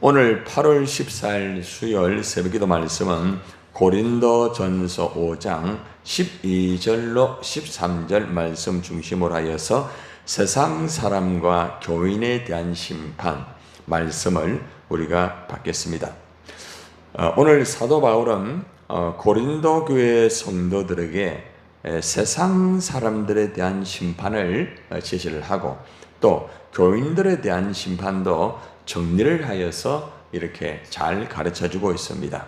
오늘 8월 14일 수요일 새벽기도 말씀은 고린도전서 5장 12절로 13절 말씀 중심으로 하여서 세상 사람과 교인에 대한 심판 말씀을 우리가 받겠습니다. 오늘 사도 바울은 고린도 교회 성도들에게 세상 사람들에 대한 심판을 제시를 하고 또 교인들에 대한 심판도 정리를 하여서 이렇게 잘 가르쳐주고 있습니다.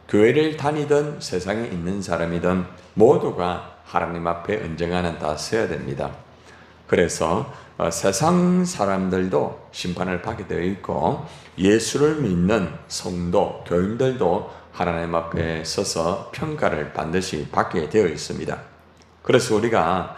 교회를 다니던 세상에 있는 사람이든 모두가 하나님 앞에 언젠가는 다 서야 됩니다. 그래서 세상 사람들도 심판을 받게 되어 있고 예수를 믿는 성도, 교인들도 하나님 앞에 서서 평가를 반드시 받게 되어 있습니다. 그래서 우리가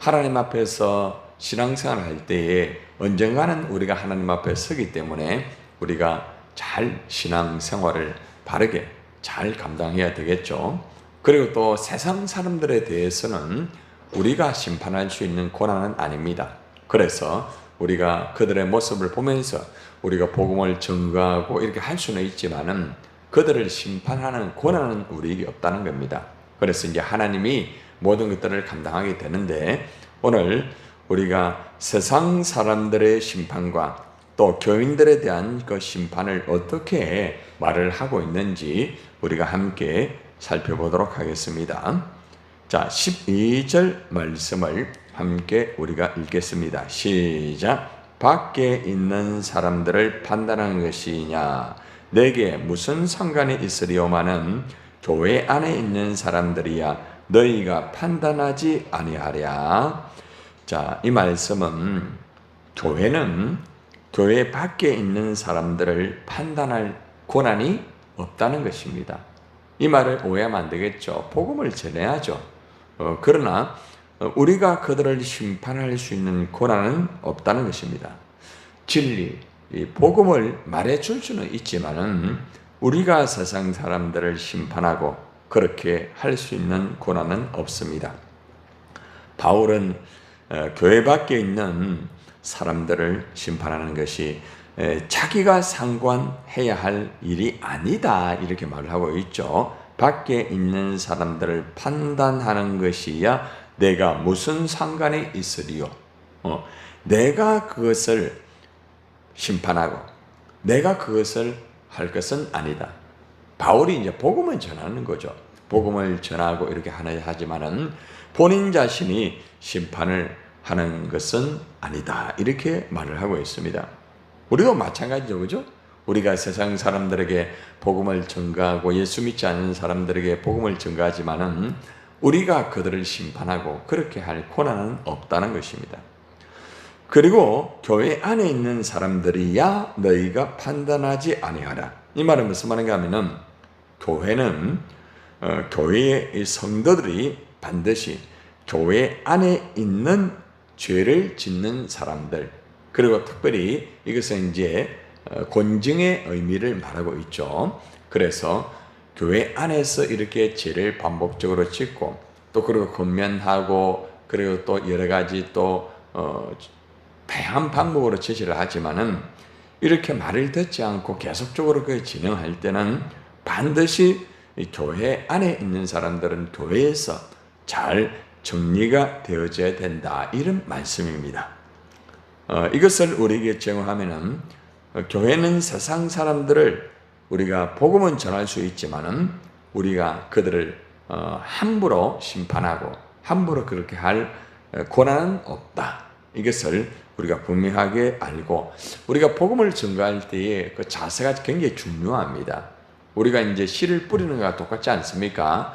하나님 앞에서 신앙생활을 할 때에 언젠가는 우리가 하나님 앞에 서기 때문에 우리가 잘 신앙생활을 바르게 잘 감당해야 되겠죠. 그리고 또 세상 사람들에 대해서는 우리가 심판할 수 있는 고난은 아닙니다. 그래서 우리가 그들의 모습을 보면서 우리가 복음을 전가하고 이렇게 할 수는 있지만은 그들을 심판하는 고난은 우리에게 없다는 겁니다. 그래서 이제 하나님이 모든 것들을 감당하게 되는데 오늘 우리가 세상 사람들의 심판과 또 교인들에 대한 그 심판을 어떻게 말을 하고 있는지 우리가 함께 살펴보도록 하겠습니다. 자, 12절 말씀을 함께 우리가 읽겠습니다. 시작. 밖에 있는 사람들을 판단하는 것이냐? 내게 무슨 상관이 있으리오마는 교회 안에 있는 사람들이야 너희가 판단하지 아니하랴. 자, 이 말씀은 교회는 교회 밖에 있는 사람들을 판단할 권한이 없다는 것입니다. 이 말을 오해하면 안 되겠죠. 복음을 전해야죠. 그러나 우리가 그들을 심판할 수 있는 권한은 없다는 것입니다. 진리, 이 복음을 말해줄 수는 있지만은 우리가 세상 사람들을 심판하고 그렇게 할 수 있는 권한은 없습니다. 바울은 교회 밖에 있는 사람들을 심판하는 것이 자기가 상관해야 할 일이 아니다 이렇게 말을 하고 있죠. 밖에 있는 사람들을 판단하는 것이야 내가 무슨 상관이 있으리요. 내가 그것을 심판하고 내가 그것을 할 것은 아니다. 바울이 이제 복음을 전하는 거죠. 복음을 전하고 이렇게 하지만은 본인 자신이 심판을 하는 것은 아니다. 이렇게 말을 하고 있습니다. 우리도 마찬가지죠. 그죠? 우리가 세상 사람들에게 복음을 전가하고 예수 믿지 않는 사람들에게 복음을 전가하지만은 우리가 그들을 심판하고 그렇게 할 권한은 없다는 것입니다. 그리고 교회 안에 있는 사람들이야 너희가 판단하지 아니하라. 이 말은 무슨 말인가 하면은 교회는 교회의 성도들이 반드시 교회 안에 있는 죄를 짓는 사람들, 그리고 특별히 이것은 이제 권징의 의미를 말하고 있죠. 그래서 교회 안에서 이렇게 죄를 반복적으로 짓고 또 그리고 권면하고 그리고 또 여러 가지 또 다양한 방법으로 제시를 하지만은 이렇게 말을 듣지 않고 계속적으로 그 진행할 때는 반드시 교회 안에 있는 사람들은 교회에서 잘 정리가 되어져야 된다. 이런 말씀입니다. 이것을 우리에게 적용하면은 교회는 세상 사람들을 우리가 복음은 전할 수 있지만은 우리가 그들을 함부로 심판하고 함부로 그렇게 할 권한은 없다. 이것을 우리가 분명하게 알고 우리가 복음을 전가할 때에 그 자세가 굉장히 중요합니다. 우리가 이제 씨를 뿌리는 것과 똑같지 않습니까?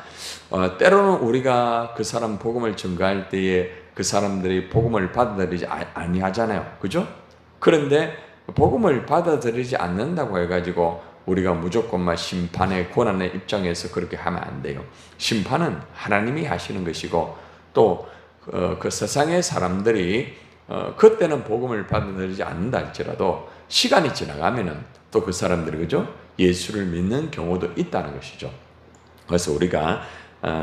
때로는 우리가 그 사람 복음을 전가할 때에 그 사람들이 복음을 받아들이지 아니하잖아요. 그죠? 그런데 복음을 받아들이지 않는다고 해가지고 우리가 무조건만 심판의 권한의 입장에서 그렇게 하면 안 돼요. 심판은 하나님이 하시는 것이고 또 그 세상의 사람들이 그때는 복음을 받아들이지 않는다 할지라도 시간이 지나가면은 또 그 사람들이 그죠? 예수를 믿는 경우도 있다는 것이죠. 그래서 우리가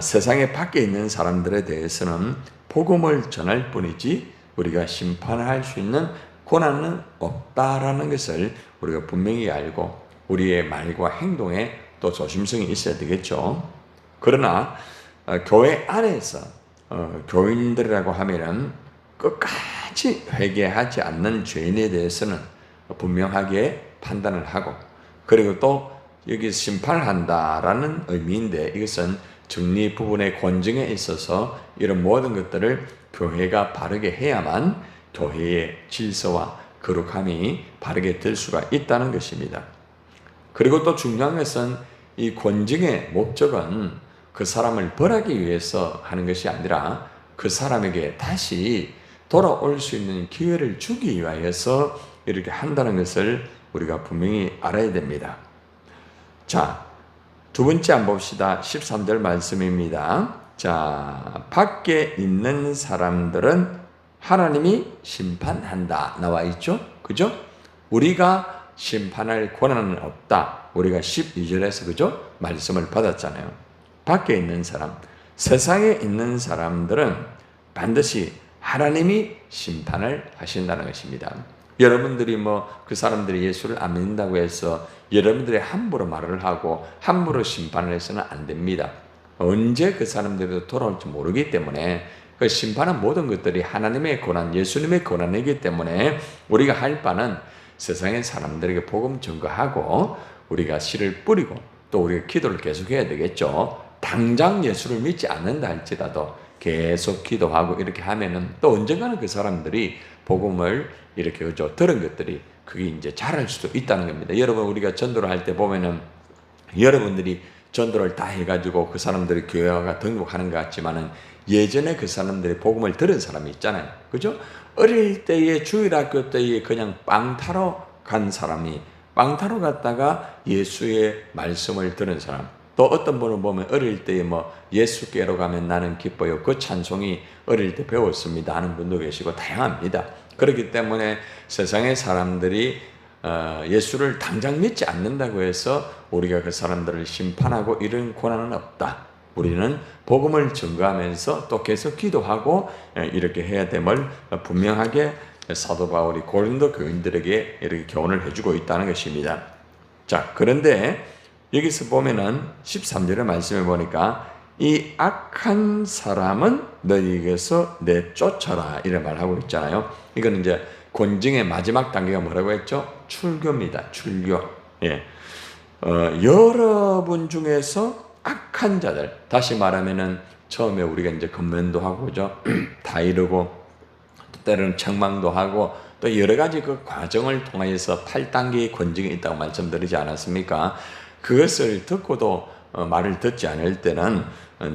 세상에 밖에 있는 사람들에 대해서는 복음을 전할 뿐이지 우리가 심판할 수 있는 고난은 없다라는 것을 우리가 분명히 알고 우리의 말과 행동에 또 조심성이 있어야 되겠죠. 그러나 교회 안에서 교인들이라고 하면은 끝까지 회개하지 않는 죄인에 대해서는 분명하게 판단을 하고, 그리고 또 여기서 심판을 한다라는 의미인데, 이것은 정리 부분의 권증에 있어서 이런 모든 것들을 교회가 바르게 해야만 교회의 질서와 거룩함이 바르게 될 수가 있다는 것입니다. 그리고 또 중요한 것은 이 권증의 목적은 그 사람을 벌하기 위해서 하는 것이 아니라 그 사람에게 다시 돌아올 수 있는 기회를 주기 위하여서 이렇게 한다는 것을 우리가 분명히 알아야 됩니다. 자, 두 번째 한번 봅시다. 13절 말씀입니다. 자, 밖에 있는 사람들은 하나님이 심판한다 나와 있죠? 그죠? 우리가 심판할 권한은 없다. 우리가 12절에서 그죠? 말씀을 받았잖아요. 밖에 있는 사람, 세상에 있는 사람들은 반드시 하나님이 심판을 하신다는 것입니다. 여러분들이 그 사람들이 예수를 안 믿는다고 해서 여러분들이 함부로 말을 하고 함부로 심판을 해서는 안 됩니다. 언제 그 사람들이 돌아올지 모르기 때문에 그 심판은 모든 것들이 하나님의 권한, 예수님의 권한이기 때문에 우리가 할 바는 세상의 사람들에게 복음 전거하고 우리가 씨를 뿌리고 또 우리가 기도를 계속해야 되겠죠. 당장 예수를 믿지 않는다 할지라도 계속 기도하고 이렇게 하면은 또 언젠가는 그 사람들이 복음을 이렇게 그죠 들은 것들이 그게 이제 자랄 수도 있다는 겁니다. 여러분, 우리가 전도를 할 때 보면은 여러분들이 전도를 다 해가지고 그 사람들이 교회가 등록하는 것 같지만은 예전에 그 사람들이 복음을 들은 사람이 있잖아요. 그죠? 어릴 때에 주일학교 때에 그냥 빵 타러 간 사람이 빵 타러 갔다가 예수의 말씀을 들은 사람, 또 어떤 분은 보면 어릴 때에 예수께로 가면 나는 기뻐요, 그 찬송이 어릴 때 배웠습니다 하는 분도 계시고 다양합니다. 그렇기 때문에 세상의 사람들이 예수를 당장 믿지 않는다고 해서 우리가 그 사람들을 심판하고 이런 권한은 없다. 우리는 복음을 전가하면서 또 계속 기도하고 이렇게 해야 됨을 분명하게 사도 바울이 고린도 교인들에게 이렇게 교훈을 해주고 있다는 것입니다. 자, 그런데 여기서 보면은 13절의 말씀을 보니까 이 악한 사람은 너희에게서 내쫓아라 이런 말하고 있잖아요. 이거는 이제 권증의 마지막 단계가 뭐라고 했죠? 출교입니다. 출교. 예. 여러분 중에서 악한 자들, 다시 말하면은 처음에 우리가 이제 건면도 하고 그죠? 다 이루고 때로는 책망도 하고 또 여러 가지 그 과정을 통하여서 8단계의 권증이 있다고 말씀드리지 않았습니까? 그것을 듣고도 말을 듣지 않을 때는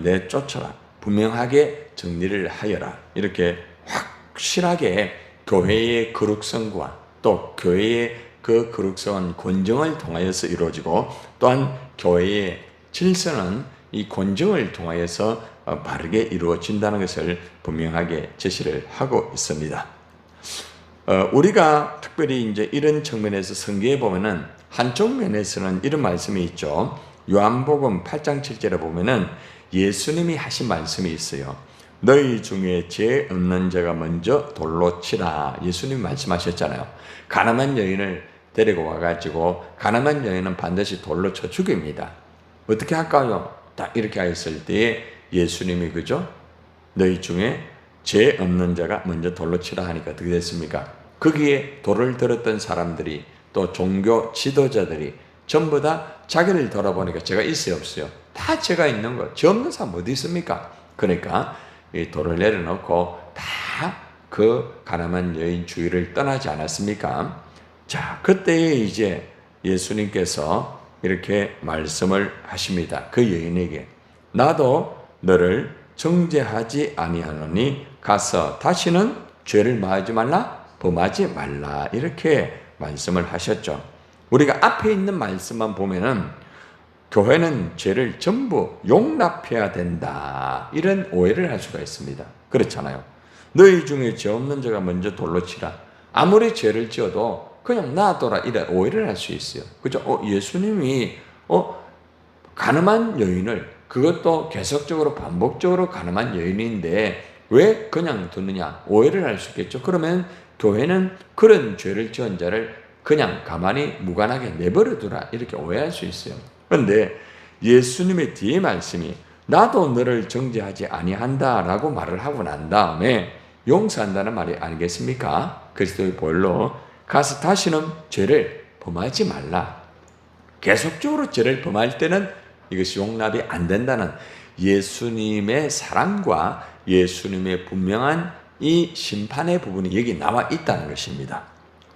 내쫓아라, 분명하게 정리를 하여라, 이렇게 확실하게 교회의 거룩성과 또 교회의 그 거룩성은 권정을 통하여서 이루어지고 또한 교회의 질서는 이 권정을 통하여서 바르게 이루어진다는 것을 분명하게 제시를 하고 있습니다. 우리가 특별히 이제 이런 측면에서 성경에 보면은 한쪽 면에서는 이런 말씀이 있죠. 요한복음 8장 7절에 보면은 예수님이 하신 말씀이 있어요. 너희 중에 죄 없는 자가 먼저 돌로 치라. 예수님이 말씀하셨잖아요. 가늠한 여인을 데리고 와가지고 가늠한 여인은 반드시 돌로 쳐 죽입니다. 어떻게 할까요? 딱 이렇게 했을 때에 예수님이 그죠? 너희 중에 죄 없는 자가 먼저 돌로 치라 하니까 어떻게 됐습니까? 거기에 돌을 들었던 사람들이 또 종교 지도자들이 전부 다 자기를 돌아보니까 죄가 있어요, 없어요? 다 죄가 있는 거예요. 죄 없는 사람 어디 있습니까? 그러니까 이 돌을 내려놓고 다 그 가늠한 여인 주위를 떠나지 않았습니까? 자, 그때에 이제 예수님께서 이렇게 말씀을 하십니다. 그 여인에게 나도 너를 정죄하지 아니하노니 가서 다시는 죄를 마하지 말라, 범하지 말라, 이렇게 말씀을 하셨죠. 우리가 앞에 있는 말씀만 보면은 교회는 죄를 전부 용납해야 된다, 이런 오해를 할 수가 있습니다. 그렇잖아요. 너희 중에 죄 없는 자가 먼저 돌로 치라. 아무리 죄를 지어도 그냥 놔둬라, 이런 오해를 할 수 있어요. 그죠? 예수님이 가늠한 여인을, 그것도 계속적으로 반복적으로 가늠한 여인인데 왜 그냥 두느냐, 오해를 할 수 있겠죠. 그러면 교회는 그런 죄를 지은 자를 그냥 가만히 무관하게 내버려 두라 이렇게 오해할 수 있어요. 그런데 예수님의 뒤에 말씀이 나도 너를 정죄하지 아니한다 라고 말을 하고 난 다음에 용서한다는 말이 아니겠습니까? 그리스도의 보혈로 가서 다시는 죄를 범하지 말라. 계속적으로 죄를 범할 때는 이것이 용납이 안 된다는 예수님의 사랑과 예수님의 분명한 이 심판의 부분이 여기 나와 있다는 것입니다.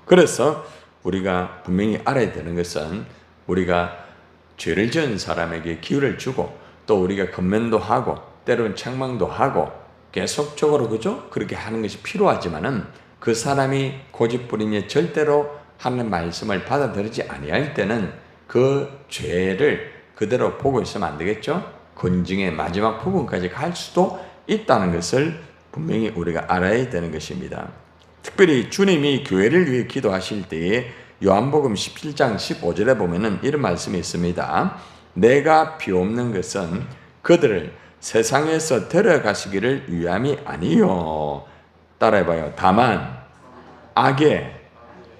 그래서 우리가 분명히 알아야 되는 것은 우리가 죄를 지은 사람에게 기회를 주고 또 우리가 건면도 하고 때로는 책망도 하고 계속적으로 그죠? 그렇게 하는 것이 필요하지만은 그 사람이 고집부림에 절대로 하는 말씀을 받아들이지 아니할 때는 그 죄를 그대로 보고 있으면 안 되겠죠? 건징의 마지막 부분까지 갈 수도 있다는 것을 분명히 우리가 알아야 되는 것입니다. 특별히 주님이 교회를 위해 기도하실 때에 요한복음 17장 15절에 보면은 이런 말씀이 있습니다. 내가 비옵는 것은 그들을 세상에서 데려가시기를 위함이 아니요. 따라해봐요. 다만 악에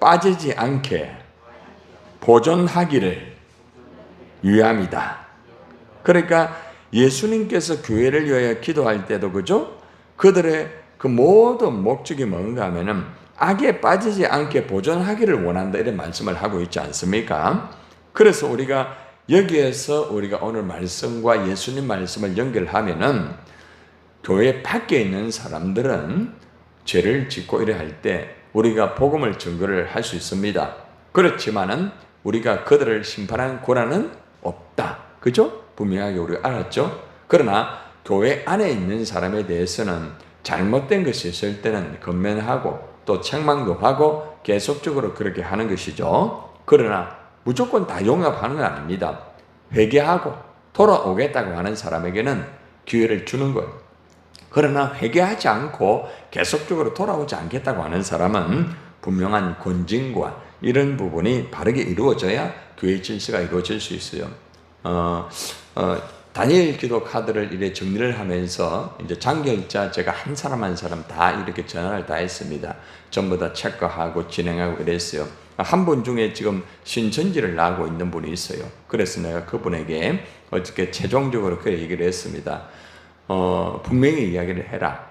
빠지지 않게 보존하기를 위함이다. 그러니까 예수님께서 교회를 위하여 기도할 때도 그죠? 그들의 그 모든 목적이 뭔가 하면은 악에 빠지지 않게 보존하기를 원한다 이런 말씀을 하고 있지 않습니까? 그래서 우리가 여기에서 우리가 오늘 말씀과 예수님 말씀을 연결하면은 교회 밖에 있는 사람들은 죄를 짓고 이래 할 때 우리가 복음을 증거를 할 수 있습니다. 그렇지만은 우리가 그들을 심판하는 권한은 없다. 그죠? 분명하게 우리가 알았죠? 그러나 교회 안에 있는 사람에 대해서는 잘못된 것이 있을 때는 건면하고 또 책망도 하고 계속적으로 그렇게 하는 것이죠. 그러나 무조건 다 용납하는 건 아닙니다. 회개하고 돌아오겠다고 하는 사람에게는 기회를 주는 거예요. 그러나 회개하지 않고 계속적으로 돌아오지 않겠다고 하는 사람은 분명한 권징과 이런 부분이 바르게 이루어져야 교회 질서가 이루어질 수 있어요. 다니엘 기도 카드를 이렇게 정리를 하면서 이제 장결자 제가 한 사람 한 사람 다 이렇게 전화를 다 했습니다. 전부 다 체크하고 진행하고 이랬어요. 한 분 중에 지금 신천지를 나오고 있는 분이 있어요. 그래서 내가 그분에게 어떻게 최종적으로 그 얘기를 했습니다. 분명히 이야기를 해라.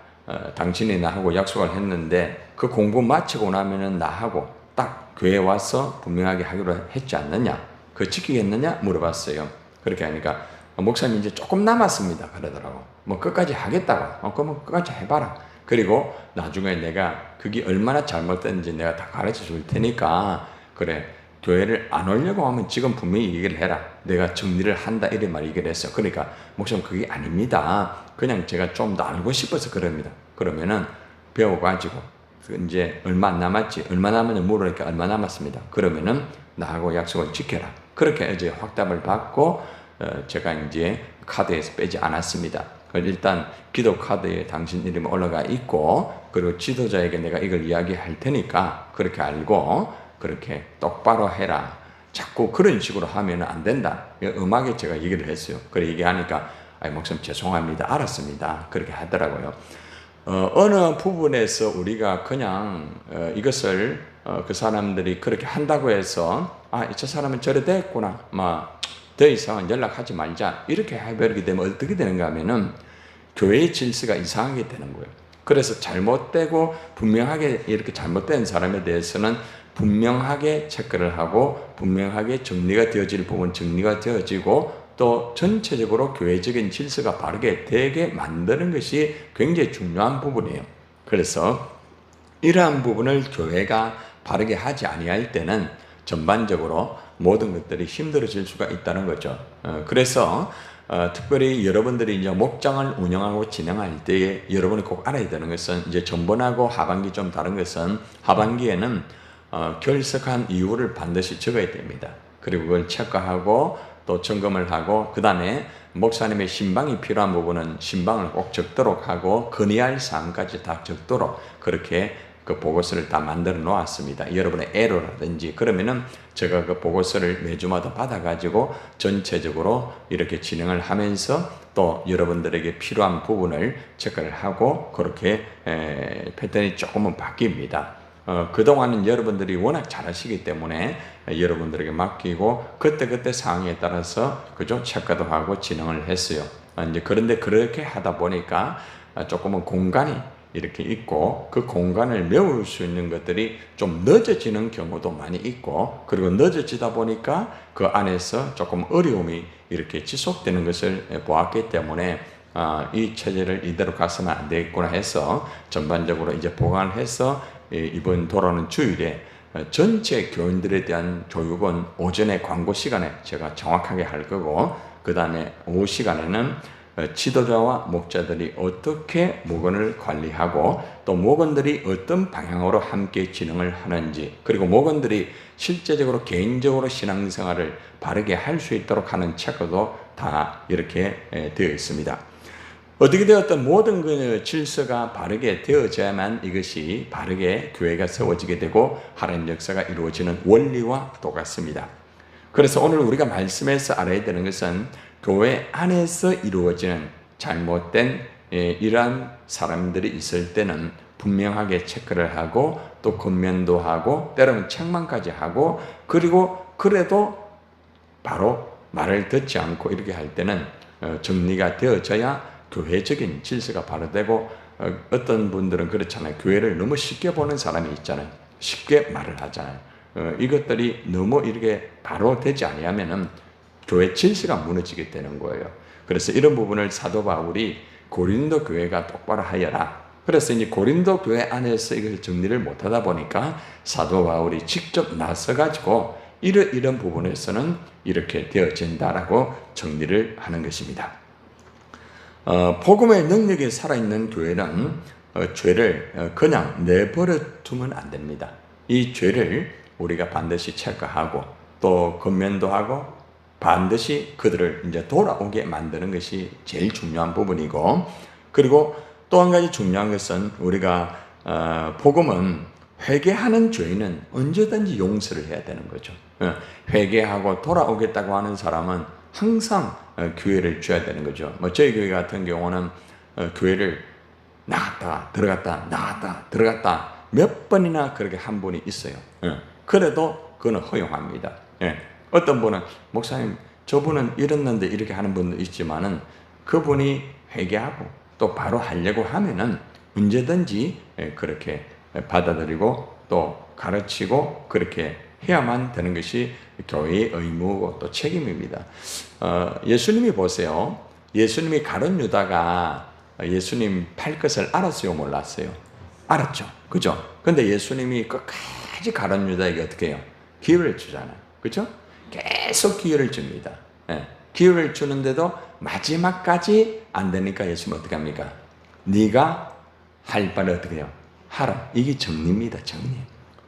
당신이 나하고 약속을 했는데 그 공부 마치고 나면은 나하고 딱 교회 와서 분명하게 하기로 했지 않느냐? 그거 지키겠느냐? 물어봤어요. 그렇게 하니까 목사님 이제 조금 남았습니다. 그러더라고. 뭐 끝까지 하겠다고. 그러면 끝까지 해봐라. 그리고 나중에 내가 그게 얼마나 잘못됐는지 내가 다 가르쳐 줄 테니까 그래 교회를 안 오려고 하면 지금 분명히 얘기를 해라. 내가 정리를 한다 이런 말 얘기를 했어. 그러니까 목사님 그게 아닙니다. 그냥 제가 좀 더 알고 싶어서 그럽니다. 그러면은 배워가지고 이제 얼마 안 남았지? 얼마 남았냐 물으니까 얼마 남았습니다. 그러면은 나하고 약속을 지켜라. 그렇게 이제 확답을 받고 제가 이제 카드에서 빼지 않았습니다. 일단 기도 카드에 당신 이름이 올라가 있고 그리고 지도자에게 내가 이걸 이야기할 테니까 그렇게 알고 그렇게 똑바로 해라. 자꾸 그런 식으로 하면 안 된다. 음악에 제가 얘기를 했어요. 그래 얘기하니까 목사님 죄송합니다. 알았습니다. 그렇게 하더라고요. 어느 부분에서 우리가 그냥 이것을 그 사람들이 그렇게 한다고 해서 저 사람은 저래 됐구나. 더 이상은 연락하지 말자. 이렇게 해버리게 되면 어떻게 되는가 하면은 교회의 질서가 이상하게 되는 거예요. 그래서 잘못되고 분명하게 이렇게 잘못된 사람에 대해서는 분명하게 체크를 하고 분명하게 정리가 되어질 부분 정리가 되어지고 또 전체적으로 교회적인 질서가 바르게 되게 만드는 것이 굉장히 중요한 부분이에요. 그래서 이러한 부분을 교회가 바르게 하지 아니할 때는 전반적으로 모든 것들이 힘들어질 수가 있다는 거죠. 그래서 특별히 여러분들이 이제 목장을 운영하고 진행할 때에 여러분이 꼭 알아야 되는 것은 이제 전번하고 하반기 좀 다른 것은 하반기에는 결석한 이유를 반드시 적어야 됩니다. 그리고 그걸 체크하고 또 점검을 하고 그 다음에 목사님의 신방이 필요한 부분은 신방을 꼭 적도록 하고 건의할 사항까지 다 적도록 그렇게 그 보고서를 다 만들어 놓았습니다. 여러분의 애로라든지 그러면은 제가 그 보고서를 매주마다 받아가지고 전체적으로 이렇게 진행을 하면서 또 여러분들에게 필요한 부분을 체크를 하고 그렇게 패턴이 조금은 바뀝니다. 그동안은 여러분들이 워낙 잘하시기 때문에 여러분들에게 맡기고 그때그때 상황에 따라서 그죠? 체크도 하고 진행을 했어요. 이제 그런데 그렇게 하다 보니까 조금은 공간이 이렇게 있고 그 공간을 메울 수 있는 것들이 좀 늦어지는 경우도 많이 있고, 그리고 늦어지다 보니까 그 안에서 조금 어려움이 이렇게 지속되는 것을 보았기 때문에 이 체제를 이대로 가서는 안 되겠구나 해서 전반적으로 이제 보강을 해서 이번 돌아오는 주일에 전체 교인들에 대한 교육은 오전에 광고 시간에 제가 정확하게 할 거고, 그 다음에 오후 시간에는 지도자와 목자들이 어떻게 목원을 관리하고 또 목원들이 어떤 방향으로 함께 진행을 하는지, 그리고 목원들이 실제적으로 개인적으로 신앙생활을 바르게 할 수 있도록 하는 체크도 다 이렇게 되어 있습니다. 어떻게 되었든 모든 그 질서가 바르게 되어져야만 이것이 바르게 교회가 세워지게 되고 하나님 역사가 이루어지는 원리와 똑같습니다. 그래서 오늘 우리가 말씀에서 알아야 되는 것은 교회 안에서 이루어지는 잘못된 이러한 사람들이 있을 때는 분명하게 체크를 하고 또 권면도 하고 때로는 책망까지 하고, 그리고 그래도 바로 말을 듣지 않고 이렇게 할 때는 정리가 되어져야 교회적인 질서가 바로 되고, 어떤 분들은 그렇잖아요. 교회를 너무 쉽게 보는 사람이 있잖아요. 쉽게 말을 하잖아요. 이것들이 너무 이렇게 바로 되지 아니하면은 교회 질서가 무너지게 되는 거예요. 그래서 이런 부분을 사도 바울이 고린도 교회가 똑바로 하여라. 그래서 이제 고린도 교회 안에서 이것을 정리를 못하다 보니까 사도 바울이 직접 나서가지고 이런 부분에서는 이렇게 되어진다라고 정리를 하는 것입니다. 복음의 능력이 살아있는 교회는 죄를 그냥 내버려 두면 안 됩니다. 이 죄를 우리가 반드시 체크하고 또 권면도 하고 반드시 그들을 이제 돌아오게 만드는 것이 제일 중요한 부분이고, 그리고 또 한 가지 중요한 것은 우리가 복음은 회개하는 죄인은 언제든지 용서를 해야 되는 거죠. 회개하고 돌아오겠다고 하는 사람은 항상 기회를 줘야 되는 거죠. 저희 교회 같은 경우는 교회를 나갔다 들어갔다 나갔다 들어갔다 몇 번이나 그렇게 한 분이 있어요. 그래도 그건 허용합니다. 어떤 분은 목사님 저분은 이랬는데 이렇게 하는 분도 있지만은 그분이 회개하고 또 바로 하려고 하면은 언제든지 그렇게 받아들이고 또 가르치고 그렇게 해야만 되는 것이 교회의 의무고 또 책임입니다. 예수님이 보세요. 예수님이 가룟 유다가 예수님 팔 것을 알았어요, 몰랐어요? 알았죠. 그죠? 근데 예수님이 끝까지 가룟 유다에게 어떻게 해요? 기회를 주잖아요. 그죠? 계속 기회를 줍니다. 기회를 주는데도 마지막까지 안 되니까 예수님은 어떻게 합니까? 네가 할 바를 어떻게 해요? 하라. 이게 정리입니다. 정리.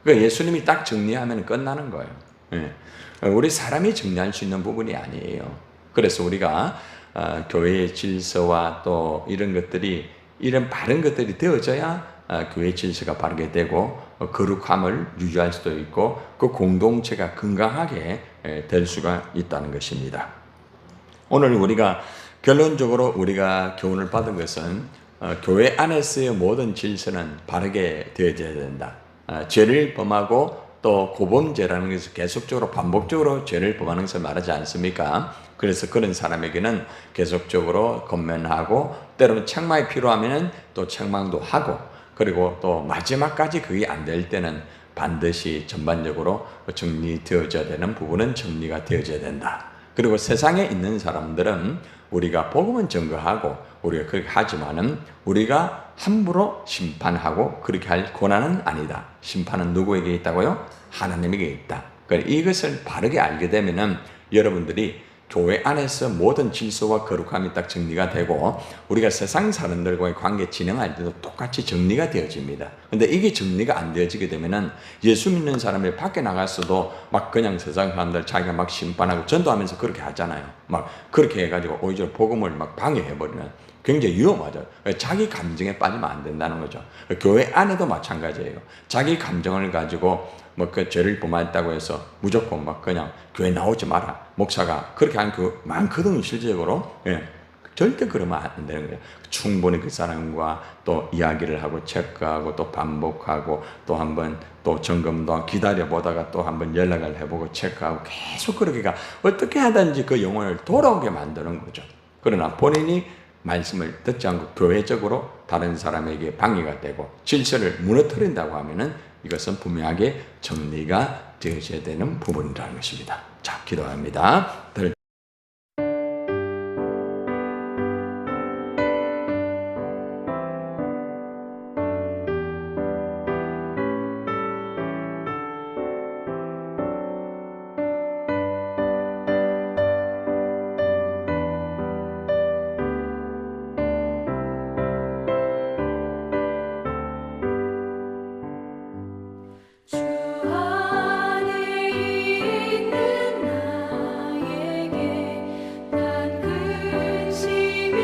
그러니까 예수님이 딱 정리하면 끝나는 거예요. 우리 사람이 정리할 수 있는 부분이 아니에요. 그래서 우리가 교회의 질서와 또 이런 것들이 이런 바른 것들이 되어져야 교회 질서가 바르게 되고 거룩함을 유지할 수도 있고 그 공동체가 건강하게 될 수가 있다는 것입니다. 오늘 우리가 결론적으로 우리가 교훈을 받은 것은 교회 안에서의 모든 질서는 바르게 되어져야 된다. 죄를 범하고 또 고범죄라는 것을 계속적으로 반복적으로 죄를 범하는 것을 말하지 않습니까? 그래서 그런 사람에게는 계속적으로 권면하고 때로는 책망이 필요하면 또 책망도 하고, 그리고 또 마지막까지 그게 안 될 때는 반드시 전반적으로 정리되어져야 되는 부분은 정리가 되어져야 된다. 그리고 세상에 있는 사람들은 우리가 복음은 증거하고 우리가 그렇게 하지만은 우리가 함부로 심판하고 그렇게 할 권한은 아니다. 심판은 누구에게 있다고요? 하나님에게 있다. 그러니까 이것을 바르게 알게 되면은 여러분들이 교회 안에서 모든 질서와 거룩함이 딱 정리가 되고 우리가 세상 사람들과의 관계 진행할 때도 똑같이 정리가 되어집니다. 근데 이게 정리가 안 되어지게 되면은 예수 믿는 사람이 밖에 나갔어도 막 그냥 세상 사람들 자기가 막 심판하고 전도하면서 그렇게 하잖아요. 막 그렇게 해가지고 오히려 복음을 막 방해해버리면 굉장히 위험하죠. 자기 감정에 빠지면 안 된다는 거죠. 교회 안에도 마찬가지예요. 자기 감정을 가지고 뭐 그 죄를 범했다고 해서 무조건 막 그냥 교회 나오지 마라. 목사가 그렇게 하는 그 많거든요, 실질적으로. 절대 그러면 안 되는 거예요. 충분히 그 사람과 또 이야기를 하고 체크하고 또 반복하고 또 한번 또 점검도 기다려보다가 또 한번 연락을 해보고 체크하고 계속 그렇게가 어떻게 하든지 그 영혼을 돌아오게 만드는 거죠. 그러나 본인이 말씀을 듣지 않고 교회적으로 다른 사람에게 방해가 되고 질서를 무너뜨린다고 하면은 이것은 분명하게 정리가 되어져야 되는 부분이라는 것입니다. 자, 기도합니다. 주 안에 있는 나에게 난 근심이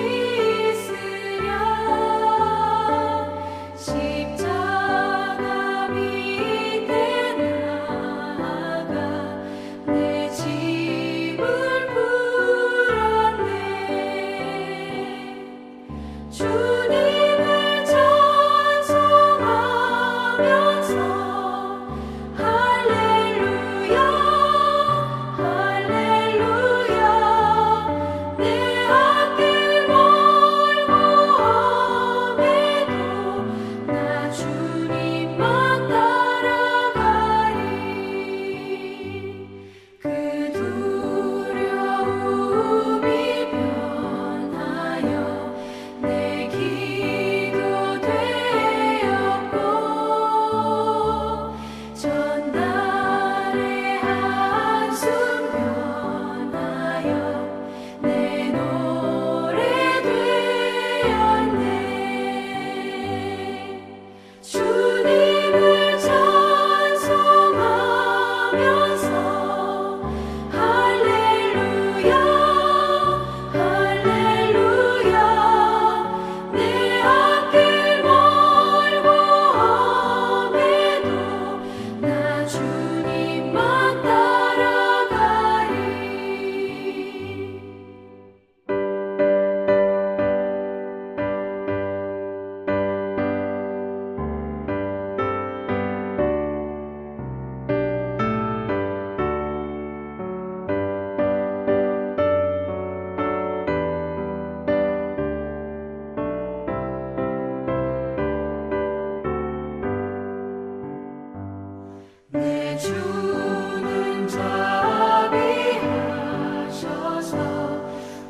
있으랴 십자가 밑에 나아가 내 짐을 풀었네 주님을 찬송하면서 내 주는 자비하셔서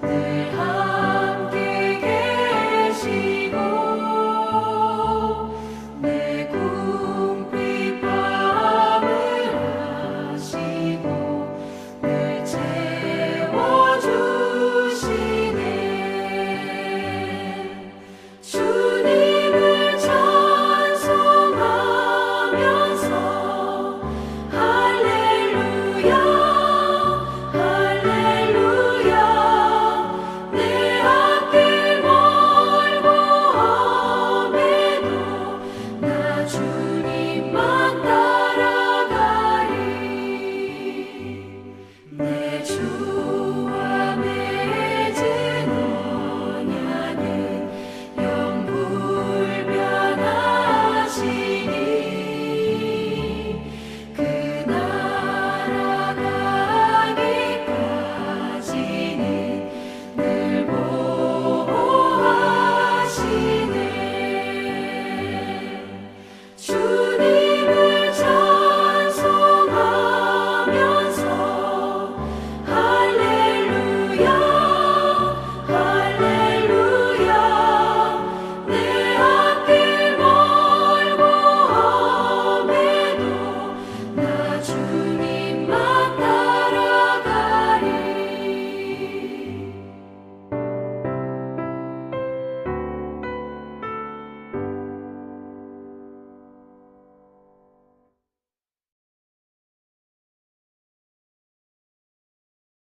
늘 함께 계시고 내 궁핍함을 아시고 늘 채워주시네 주님을 찬송하면서 내 앞길 멀고 험해도 나 주님만 따라가리 내 주